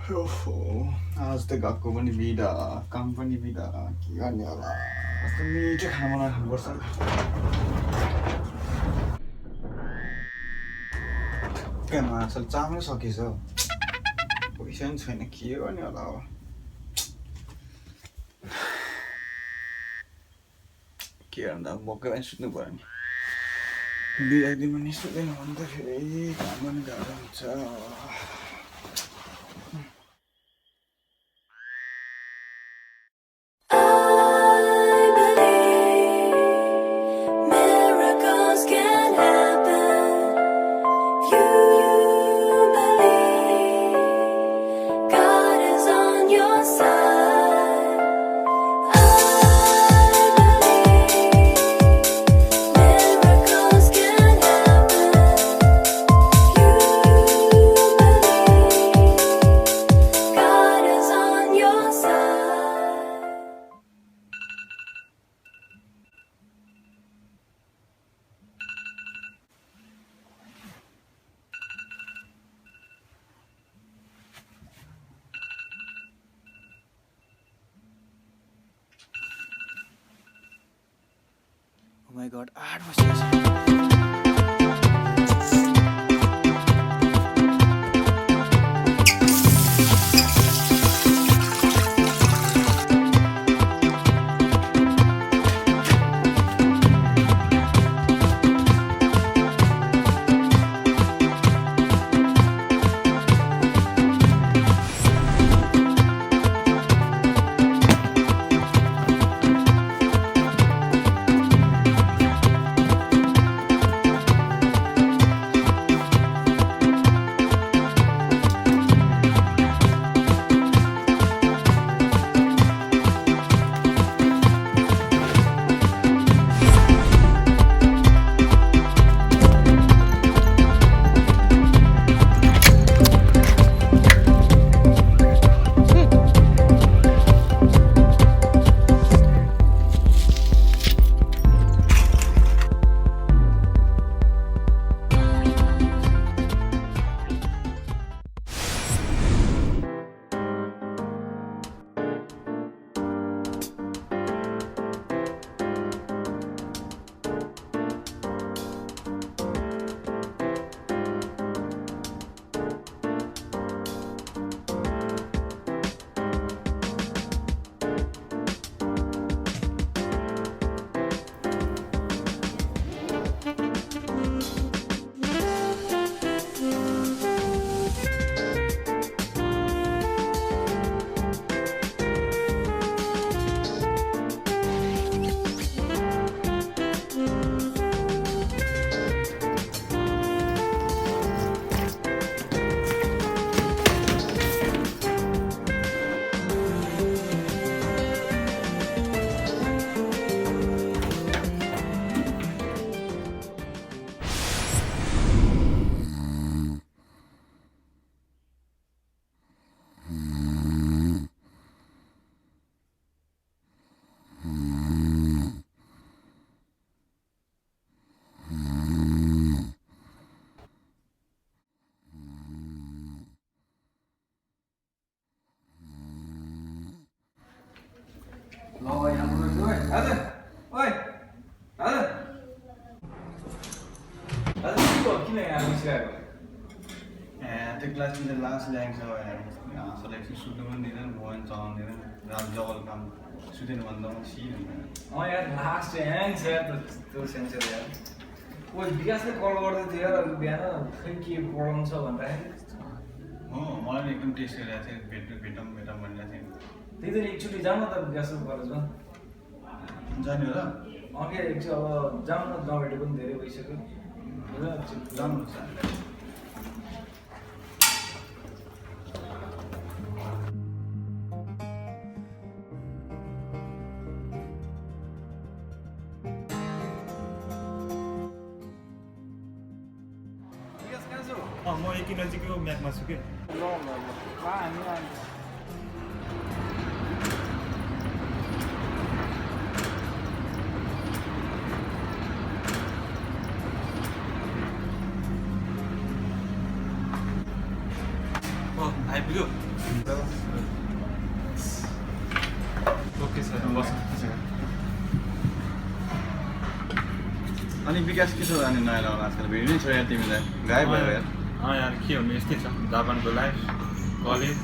ओहो आज त घरको पनि बिदा काम पनि बिदा के गर्ने होला कस्तो मिठो खाना बनाएर खानुपर्छ केमा असल चामै सकेछ पैसा पनि छैन के गर्ने होला अब के गर्दा बक्कै पनि सुत्नु पर्यो नि बिदा दिनमा नि सुत्दैन भने त फेरि काम पनि गाह्रो हुन्छ Oh my god, 8 बजेछ त्यो क्लासमा चाहिँ लास्ट ल्याङ्क छ सेलेक्सन सुत्नु पनि दिँदैन मोबाइल चलाउनु दिँदैन रात जबल काम सुतेन भन्दा पनि सिन यार लास्ट ह्याङ छ यार त्यो सेन्सर यार ओ विकासले कल गर्दै थियो यार बिहान खै के प्रब्लम छ भन्दाखेरि हो मलाई पनि एकदम टेस्ट गरिरहेको थियो भेटौँ भनिरहेको थियो त्यही त एकचोटि जाउँ न त विकासको कलेजमा जाने होला अघि एकचोटि अब जाउँ न नभेटेको पनि धेरै भइसक्यो जानुपर्छ म एकै नजिकको म्याकमा छु कि आइपुग्यो ओके सर बस अनि विकास के छ अनि नयाँ लगाउनु आजकल भिड नै छ यार तिमीलाई गायब भयो यार यार के भन्नु यस्तै छ जापानको लाइफ कलेज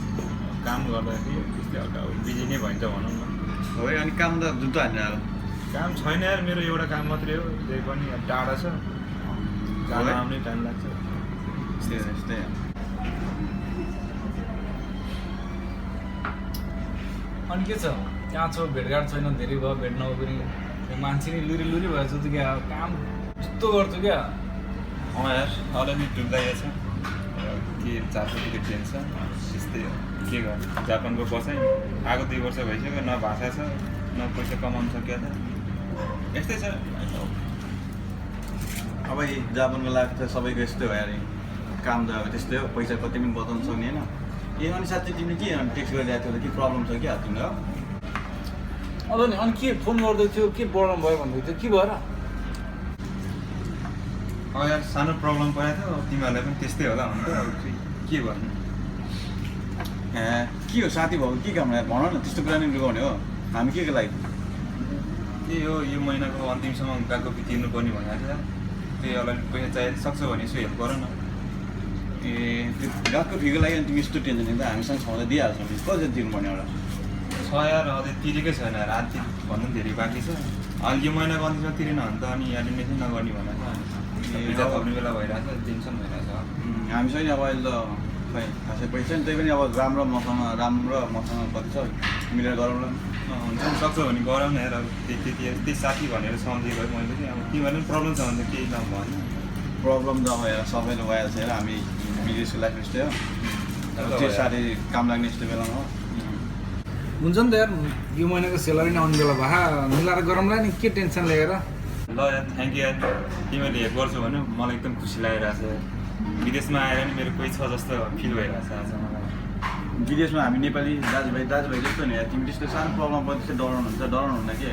काम गर्दाखेरि त्यस्तै हल्का बिजी नै भइन्छ भनौँ न हो है अनि काम त जुन त हान्ने काम छैन यार मेरो एउटा काम मात्रै हो त्यही पनि अब टाढा छ जान आउनै टाइम लाग्छ यस्तै अनि के छ कहाँ छ भेटघाट छैन धेरै भयो भेट नभए पनि मान्छे नि लुरी भएछ त क्या काम यस्तो गर्छु क्या यार अलिअलि डुब्दैछ के 4 बजीको ट्रेन छ त्यस्तै हो के गर्नु जापानको बसाइ आएको 2 वर्ष भइसक्यो न भाषा छ न पैसा कमाउनु सक्यो त यस्तै छ अब जापानको लाइफ त सबैको यस्तै हो यार काम त अब त्यस्तै हो पैसा कति पनि बताउनु सक्ने होइन ए अनि साथी तिमीले के टेक्स्ट गरिरहेको थियो के प्रब्लम छ क्या तिम्रो अब नि अनि के फोन गर्दै थियो के प्रब्लम भयो भन्दै थियो के भएर यार सानो प्रब्लम परेको थियो तिमीहरूलाई पनि त्यस्तै होला हुन त अब के भन्नु के हो साथी भाउ के काम यार भन न त्यस्तो कुरा नै लुगाउने हो हामी के लागि त्यही हो यो महिनाको अन्तिमसम्म गाको फी तिर्नुपर्ने भनेको छ त्यही अलिअलि पैसा चाहिएको सक्छ भने यसो हेल्प गर न ए त्यो गाको फीको लागि अनि तिमी यस्तो टेन्सन लिँदा हामीसँग छँदा दिइहाल्छौँ कति तिर्नुपर्ने एउटा छ यार अझै तिरेकै छैन यार आधी भन्दा पनि धेरै बाँकी छ अहिले यो महिनाको अन्तिममा तिरेन भने त अनि एडमिसन नगर्ने भनेको छ भिजा थप्ने बेला भइरहेछ टेन्सन भइरहेछ हामीसँग अब अहिले त खै खासै पैसा नि त्यही पनि अब राम्रो मसँग कति छ मिलेर गरौँला हुन्छ नि सक्छ भने गरौँ न यार अब त्यही साथी भनेर सम्झेको है मैले चाहिँ अब तिमीहरू पनि प्रब्लम छ भने त केही काम भएन प्रब्लम त अब हेर सबैले भइहाल्छ हेर हामी विदेशको लाइफ यस्तै हो त्यो साथी काम लाग्ने यस्तो बेलामा हो हुन्छ नि त यार यो महिनाको सेलरी नै आउने बेला भए मिलाएर गरौँला नि के टेन्सन लिएर ल यार थ्याङ्क यू यार तिमीहरूले हेल्प गर्छौ भने मलाई एकदम खुसी लागिरहेछ विदेशमा आएर नि मेरो कोही छ जस्तो फिल भइरहेछ आज मलाई विदेशमा हामी नेपाली दाजुभाइ जस्तो नि यार तिमी त्यस्तो सानो प्रब्लम पनि त्यस्तो डराउनुहुन्न के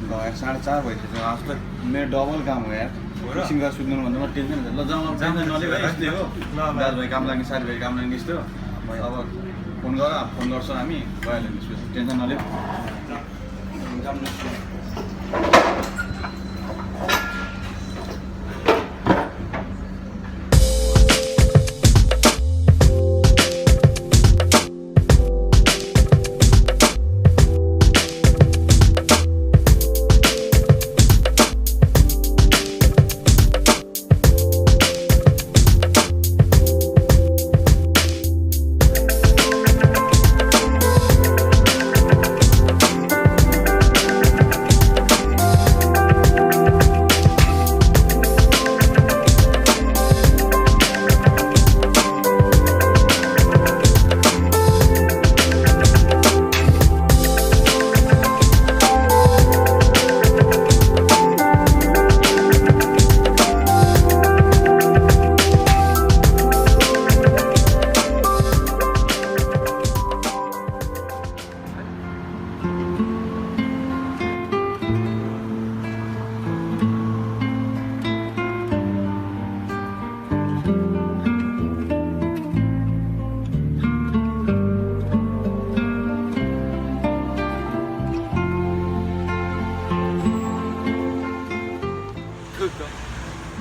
ल यार 4:30 भइसक्यो आज त मेरो डबल काम हो यार एकछिन गरेर सुत्नुभन्दा म टेन्सन हुन्छ ल जाउँ अब टेन्सन नलिऊ है यस्तै हो दाजुभाइ काम लाग्ने साथीभाइ काम लाग्ने यस्तो अब फोन गर्छौँ हामी गइहाल्यो त्यसपछि टेन्सन नलिऊ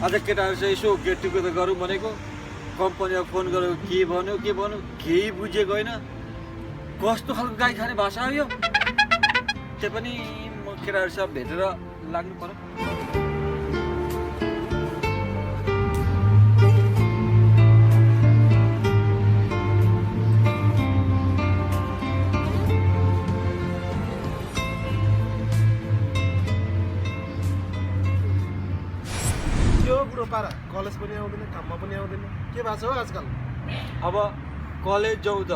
आज केटाहरू चाहिँ यसो गेट टुगेदर गरौँ भनेको कम्पनीमा फोन गरेको के भन्यो केही बुझेको होइन कस्तो खालको गाई खाने भाषा हो यो त्यो पनि म केटाहरूसँग भेटेर लाग्नु पर्यो पारा कलेज पनि आउँदैन काममा पनि आउँदैन के भएको छ हो आजकल अब कलेज जाउँ त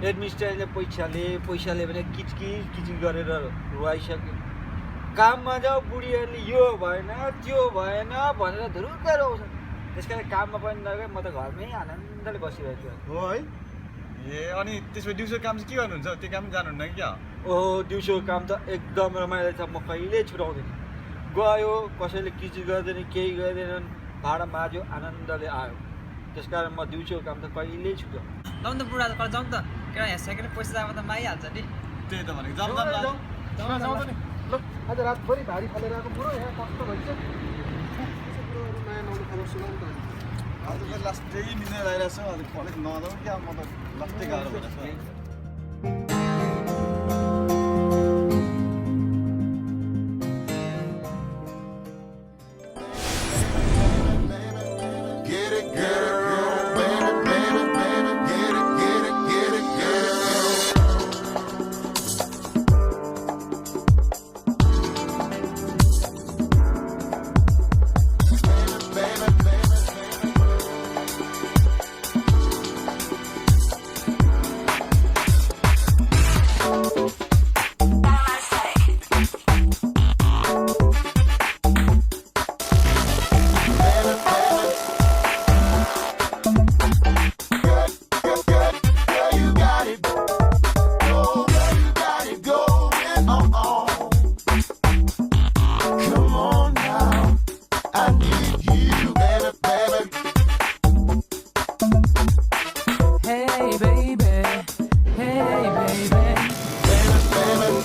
एडमिनिस्ट्रेटरले पैसाले भने किचकिच गरेर रुवाइसक्यो काममा जाऊ बुढीहरूले यो भएन त्यो भएन भनेर धुरुक्क रोउँछ त्यस कारण काममा पनि नगए म त घरमै आनन्दले बसिरहेको छु हो है ए अनि त्यसो दिउँसो काम चाहिँ के गर्नुहुन्छ त्यो काम जानुहुन्न कि क्या ओहो दिउँसोको काम त एकदम रमाइलो छ म कहिल्यै छुटाउँदिनँ गयो कसैले किच गर्दैन केही गर्दैनन् भाडा माझ्यो आनन्दले आयो त्यसकारण म दिउँसोको काम त कहिल्यै छुट्यो जाउँ त बुढा कल जाउँ त केटा यहाँ सेकेन्ड पैसा जाँदा त माइहाल्छ नि त्यही त भनेको जाउँ जाउँ जाउँ त नि ल आज रातभरि भारी फालेर आएको बुढो यहाँ कस्तो भइन्छ बुढोहरू नयाँ नौलो खबर सुनाउनु त आज त लास्टै मिलेर आइरहेको छ अहिले कलेज नजाउँ क्या म त लास्टै गाह्रो भइरहेको छ Get it, girl, baby, baby, baby, get it, get it, get it, girl. Baby, baby, baby. You got it, oh, you got it going on. Come on now, I need you, baby, baby. Hey baby, hey baby. Baby, baby,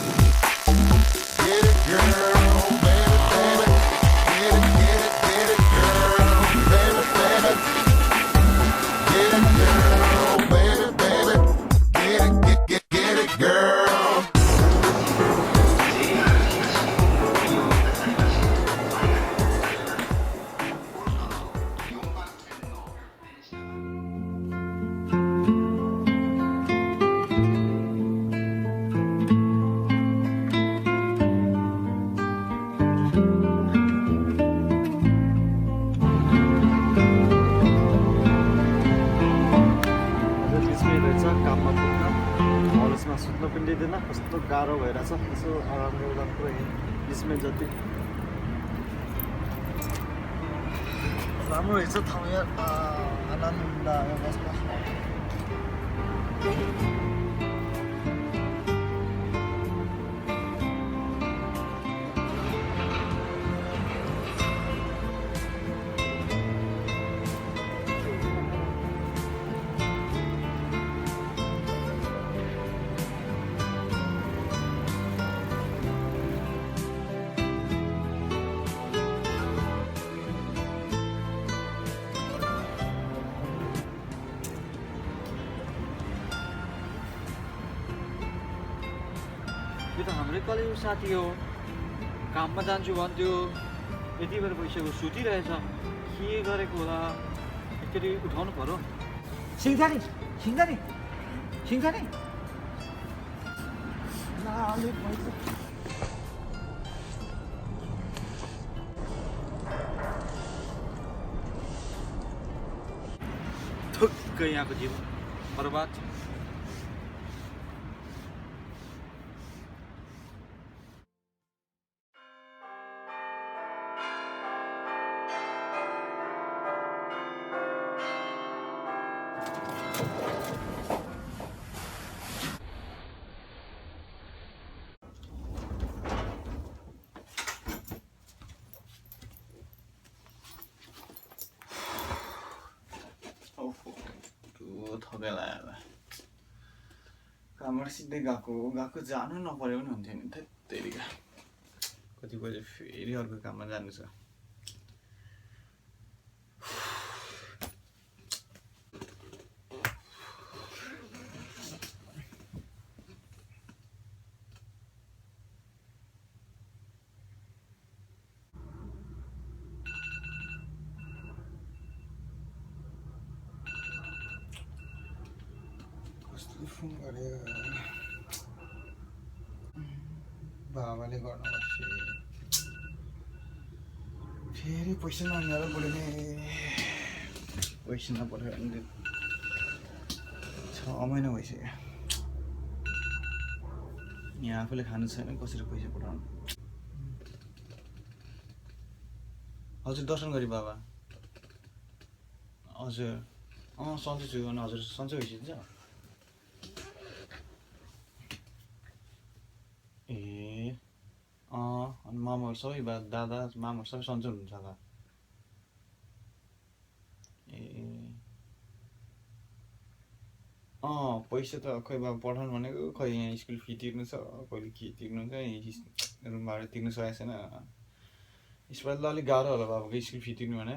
get it, girl. Baby, baby, get it, get it, get it, girl. Baby, baby, get it, girl. Baby, baby, get it, get it, girl. आज बिचमै रहेछ काममा पुग्न कलेजमा सुत्न पनि दिँदैन कस्तो गाह्रो भइरहेछ यसो आराम गर्दा पुरै बिचमै जति राम्रो रहेछ ठाउँ यहाँ आनन्द आयो बस्न यो त हाम्रै कलेजको साथी हो काममा जान्छु भन्थ्यो यति बेर भइसक्यो सुतिरहेछ के गरेको होला एकचोटि उठाउनु पर्यो सिंहदानी सिंहदानी सिंहदानी थुक्कै यहाँको जीवन बर्बाद थकाइ लाग्यो कामबाट सिधै गएको जानु नपऱ्यो पनि हुन्थ्यो नि त्यतिका कति बजे फेरि अर्को काममा जानु छ फोन गर्यो बाबाले गर्नुपर्छ फेरि पैसा माग्नेर बोल्ने पैसा नपठायो भने 6 महिना भइसक्यो यहाँ आफूले खानु छैन कसरी पैसा पठाउनु हजुर दर्शन गरी बाबा हजुर सन्चै छु भने हजुर सन्चै भइसकिन्छ ए अनि मामाहरू सबै दादा मामाहरू सबै सन्चै हुनुहुन्छ होला ए पैसा त खै बाबा पठाउनु भनेको खै यहाँ स्कुल फी तिर्नु छ कहिले के तिर्नु हुन्छ रुम भाडा तिर्नु सकेको छैन यसपालि त अलिक गाह्रो होला बाबाको स्कुल फी तिर्नु भने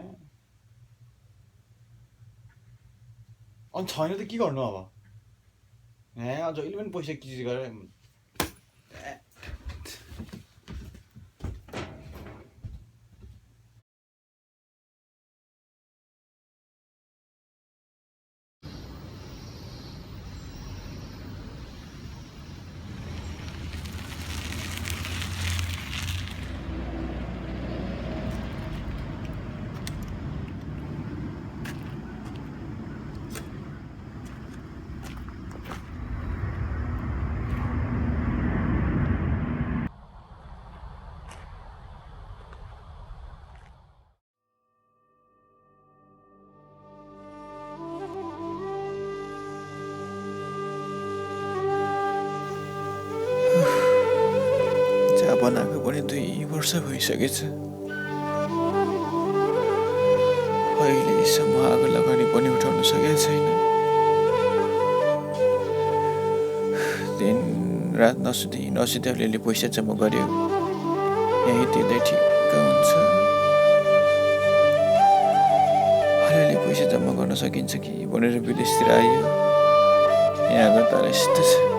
अनि छैन त के गर्नु अब जहिले पनि पैसा किच गरेर चिया बनाएको पनि 2 वर्ष भइसकेछ अहिलेसम्म आगो लगानी पनि उठाउन सकेको छैन दिन रात नसुती अलिअलि पैसा जम्मा गर्यो यही तिर्दै ठिक्क हुन्छ अलिअलि पैसा जम्मा गर्न सकिन्छ कि भनेर विदेशतिर आयो यहाँ गर्दा यस्तो छ